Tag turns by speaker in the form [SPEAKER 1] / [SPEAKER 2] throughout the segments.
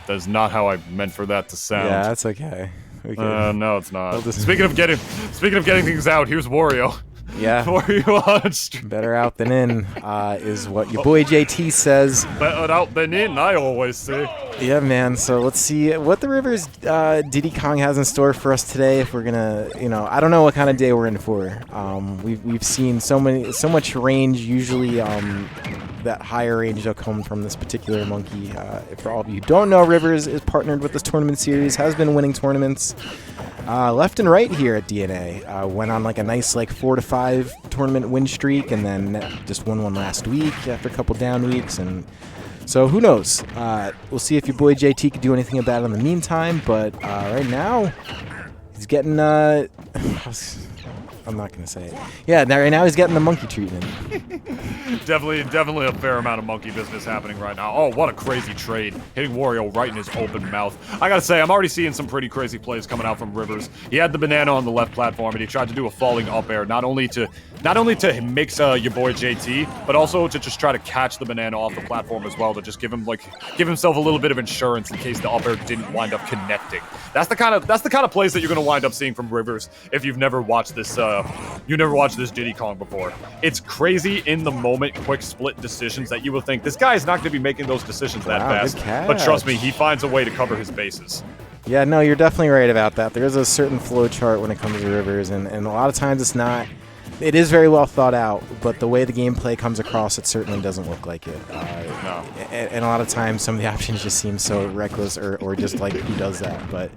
[SPEAKER 1] That's not how I meant for that to sound.
[SPEAKER 2] Yeah, that's okay.
[SPEAKER 1] No, it's not. Speaking of getting things out, here's Wario.
[SPEAKER 2] Yeah.
[SPEAKER 1] Wario on stream.
[SPEAKER 2] Better out than in is what your boy JT says.
[SPEAKER 1] Better out than in, I always say.
[SPEAKER 2] Yeah, man. So let's see what the Rivers Diddy Kong has in store for us today. If we're gonna, I don't know what kind of day we're in for. We've seen so much range. Usually, that higher range will come from this particular monkey. For all of you who don't know, Rivers is partnered with this tournament series. Has been winning tournaments left and right here at DNA. Went on like a nice 4 to 5 tournament win streak, and then just won one last week after a couple down weeks. And so who knows? We'll see if your boy JT could do anything about it in the meantime. But right now, he's getting. I'm not gonna say it. Yeah, right now he's getting the monkey treatment.
[SPEAKER 1] Definitely a fair amount of monkey business happening right now. Oh, what a crazy trade. Hitting Wario right in his open mouth. I gotta say, I'm already seeing some pretty crazy plays coming out from Rivers. He had the banana on the left platform, and he tried to do a falling up air, not only to mix your boy JT, but also to just try to catch the banana off the platform as well, to just give himself a little bit of insurance in case the up air didn't wind up connecting. That's the kind of plays that you're gonna wind up seeing from Rivers if you've never watched this Diddy Kong before. It's crazy in the moment, quick split decisions that you will think this guy is not going to be making those decisions that fast. But trust me, he finds a way to cover his bases.
[SPEAKER 2] Yeah, no, you're definitely right about that. There is a certain flow chart when it comes to Rivers, and a lot of times it's not. It is very well thought out, but the way the gameplay comes across, it certainly doesn't look like it.
[SPEAKER 1] No.
[SPEAKER 2] And a lot of times, some of the options just seem so reckless, or just like who does that. But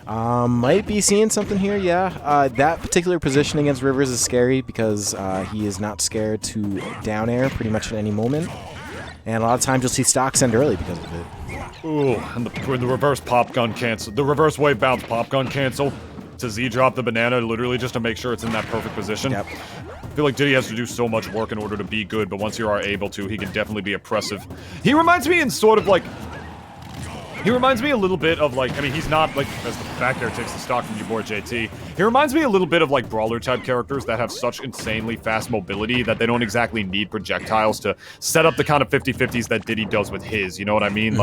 [SPEAKER 2] might be seeing something here, yeah. That particular position against Rivers is scary because he is not scared to down air pretty much at any moment. And a lot of times you'll see stocks end early because of it.
[SPEAKER 1] Ooh, and the reverse pop gun cancel. The reverse wave bounce pop gun cancel to Z drop the banana literally just to make sure it's in that perfect position.
[SPEAKER 2] Yep.
[SPEAKER 1] I feel like Diddy has to do so much work in order to be good, but once you are able to, he can definitely be oppressive. He reminds me in sort of he reminds me a little bit of he's not as the back there takes the stock from YaBoiJT. He reminds me a little bit of brawler type characters that have such insanely fast mobility that they don't exactly need projectiles to set up the kind of 50-50s that Diddy does with his, you know what I mean?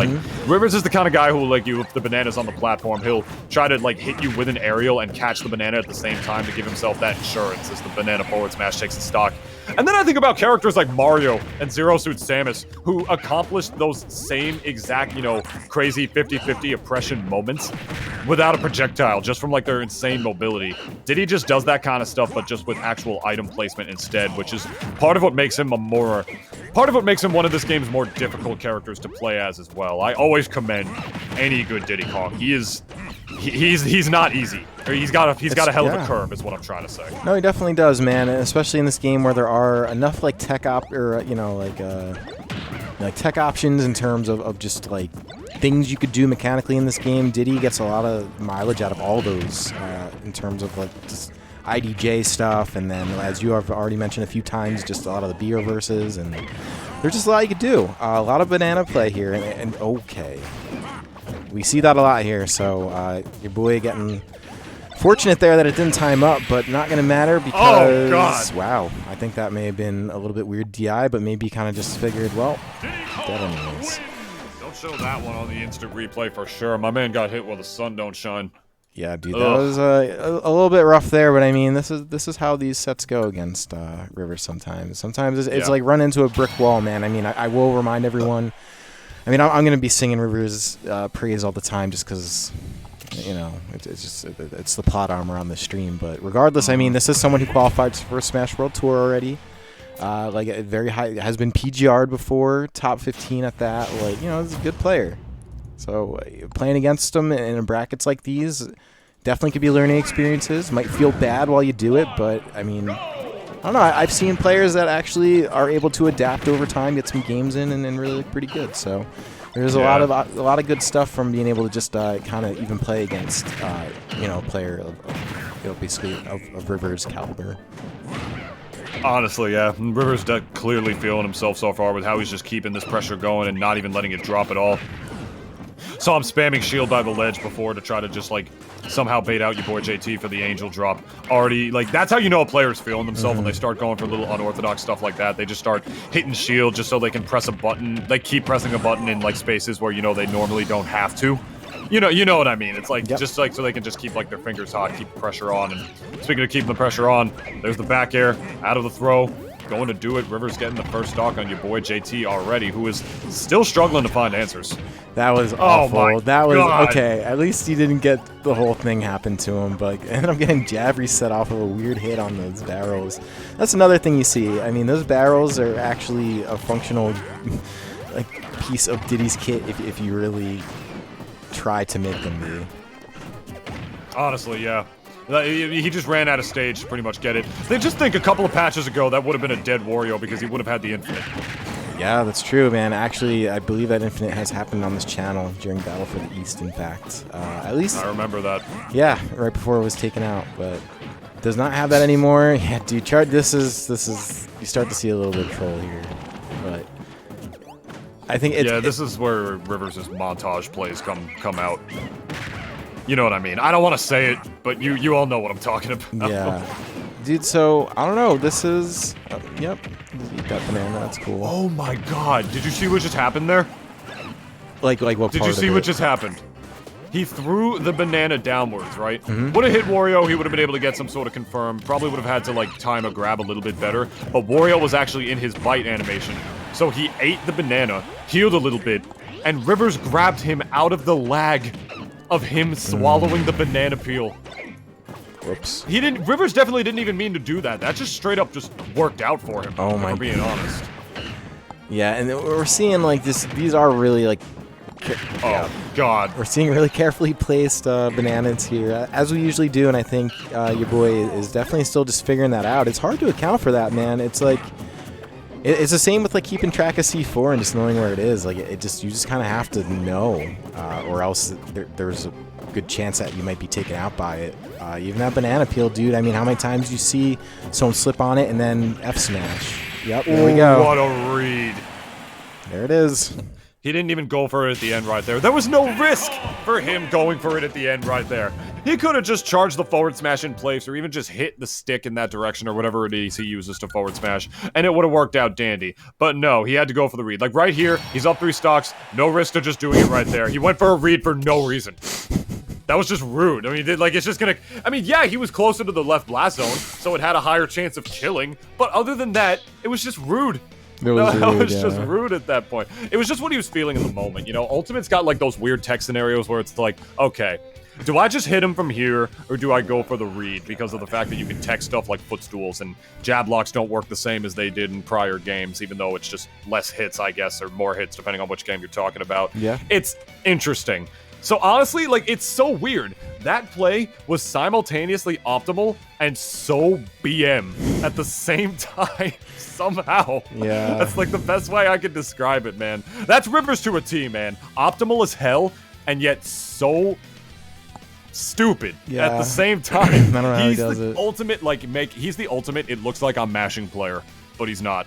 [SPEAKER 1] Rivers is the kind of guy who if the banana's on the platform, he'll try to hit you with an aerial and catch the banana at the same time to give himself that insurance as the banana forward smash takes the stock. And then I think about characters like Mario and Zero Suit Samus, who accomplished those same exact, crazy 50-50 oppression moments without a projectile, just from their insane mobility. Diddy just does that kind of stuff, but just with actual item placement instead, which is part of what makes him one of this game's more difficult characters to play as well. I always commend any good Diddy Kong. He's not easy. He's got a hell of a curve, is what I'm trying to say.
[SPEAKER 2] No, he definitely does, man. And especially in this game where there are enough tech tech options in terms of just things you could do mechanically in this game. Diddy gets a lot of mileage out of all those in terms of just IDJ stuff, and then as you have already mentioned a few times, just a lot of the B reverses, and there's just a lot you could do. A lot of banana play here, and okay, we see that a lot here. So your boy getting fortunate there that it didn't time up, but not going to matter because,
[SPEAKER 1] oh, God.
[SPEAKER 2] Wow, I think that may have been a little bit weird DI, but maybe kind of just figured, well, dead anyways.
[SPEAKER 1] Don't show that one on the instant replay for sure. My man got hit while the sun don't shine.
[SPEAKER 2] Yeah, dude, that was a little bit rough there, but I mean, this is how these sets go against Rivers sometimes. Sometimes it's like run into a brick wall, man. I mean, I will remind everyone. I mean, I'm going to be singing Rivers' praise all the time just because, it's the plot armor on the stream. But regardless, I mean, this is someone who qualified for Smash World Tour already. Very high, has been PGR'd before, top 15 at that. He's a good player. So playing against him in brackets like these definitely could be learning experiences. Might feel bad while you do it, but I mean, I don't know. I've seen players that actually are able to adapt over time, get some games in, and really look pretty good. So there's a lot of good stuff from being able to just kind of even play against a player of basically of Rivers' caliber.
[SPEAKER 1] Honestly, yeah. Rivers clearly feeling himself so far with how he's just keeping this pressure going and not even letting it drop at all. Saw him spamming shield by the ledge before to try to just, like, somehow bait out YaBoiJT for the angel drop. Already, like, that's how you know a player's feeling themselves when they start going for little unorthodox stuff like that. They just start hitting shield just so they can press a button. They keep pressing a button in, like, spaces where, you know, they normally don't have to. You know what I mean. It's like, just like, so they can just keep, like, their fingers hot, keep the pressure on. And speaking of keeping the pressure on, there's the back air, out of the throw. Going to do it. Rivers getting the first stock on YaBoiJT already, who is still struggling to find answers.
[SPEAKER 2] That was awful. That was
[SPEAKER 1] God.
[SPEAKER 2] Okay. At least he didn't get the whole thing happen to him, but ended up getting jab reset off of a weird hit on those barrels. That's another thing you see. I mean, those barrels are actually a functional like piece of Diddy's kit if you really try to make them be.
[SPEAKER 1] Honestly, yeah. He just ran out of stage to pretty much get it. They just think a couple of patches ago that would have been a dead Wario because he would have had the infinite.
[SPEAKER 2] Yeah, that's true, man. Actually, I believe that infinite has happened on this channel during Battle for the East, in fact. At least...
[SPEAKER 1] I remember that.
[SPEAKER 2] Yeah, right before it was taken out, but does not have that anymore. Yeah, dude, this is... You start to see a little bit of troll here, but... I think it's...
[SPEAKER 1] Yeah, this is where Rivers' montage plays come out. You know what I mean. I don't want to say it, but you all know what I'm talking about.
[SPEAKER 2] Yeah. Dude, so, I don't know. This is... yep. Eat that banana. That's cool.
[SPEAKER 1] Oh my god. Did you see what just happened there?
[SPEAKER 2] Like what part
[SPEAKER 1] Did you see
[SPEAKER 2] of
[SPEAKER 1] what
[SPEAKER 2] it?
[SPEAKER 1] just happened? He threw the banana downwards, right? Would have hit Wario, he would have been able to get some sort of confirm. Probably would have had to, like, time a grab a little bit better. But Wario was actually in his bite animation. So he ate the banana, healed a little bit, and Rivers grabbed him out of the lag of him swallowing the banana peel.
[SPEAKER 2] Whoops.
[SPEAKER 1] Rivers definitely didn't even mean to do that. That just straight up just worked out for him.
[SPEAKER 2] Oh my
[SPEAKER 1] for being honest.
[SPEAKER 2] Yeah, and we're seeing, like, these are really, like...
[SPEAKER 1] Oh, God.
[SPEAKER 2] We're seeing really carefully placed bananas here, as we usually do, and I think your boy is definitely still just figuring that out. It's hard to account for that, man. It's like... It's the same with, like, keeping track of C4 and just knowing where it is. Like, you just kind of have to know, or else there's a good chance that you might be taken out by it. Even that banana peel, dude. I mean, how many times do you see someone slip on it and then F smash? Yep, there we go.
[SPEAKER 1] What a read.
[SPEAKER 2] There it is.
[SPEAKER 1] He didn't even go for it at the end right there. There was no risk for him going for it at the end right there. He could have just charged the forward smash in place or even just hit the stick in that direction or whatever it is he uses to forward smash, and it would have worked out dandy. But no, he had to go for the read. Like right here, he's up 3 stocks, no risk to just doing it right there. He went for a read for no reason. That was just rude. I mean, it's just gonna... I mean, yeah, he was closer to the left blast zone, so it had a higher chance of killing, but other than that, it was just rude.
[SPEAKER 2] It was rude,
[SPEAKER 1] just rude at that point. It was just what he was feeling in the moment, you know? Ultimate's got, like, those weird tech scenarios where it's like, okay, do I just hit him from here, or do I go for the read because of the fact that you can tech stuff like footstools, and jab locks don't work the same as they did in prior games, even though it's just less hits, I guess, or more hits, depending on which game you're talking about.
[SPEAKER 2] Yeah.
[SPEAKER 1] It's interesting. So honestly, like, it's so weird. That play was simultaneously optimal and so BM at the same time, somehow.
[SPEAKER 2] Yeah.
[SPEAKER 1] That's like the best way I could describe it, man. That's Rivers to a T, man. Optimal as hell, and yet so stupid at the same time.
[SPEAKER 2] I don't know how he does
[SPEAKER 1] the
[SPEAKER 2] it.
[SPEAKER 1] ultimate, like, he's the ultimate, it looks like I'm mashing player, but he's not.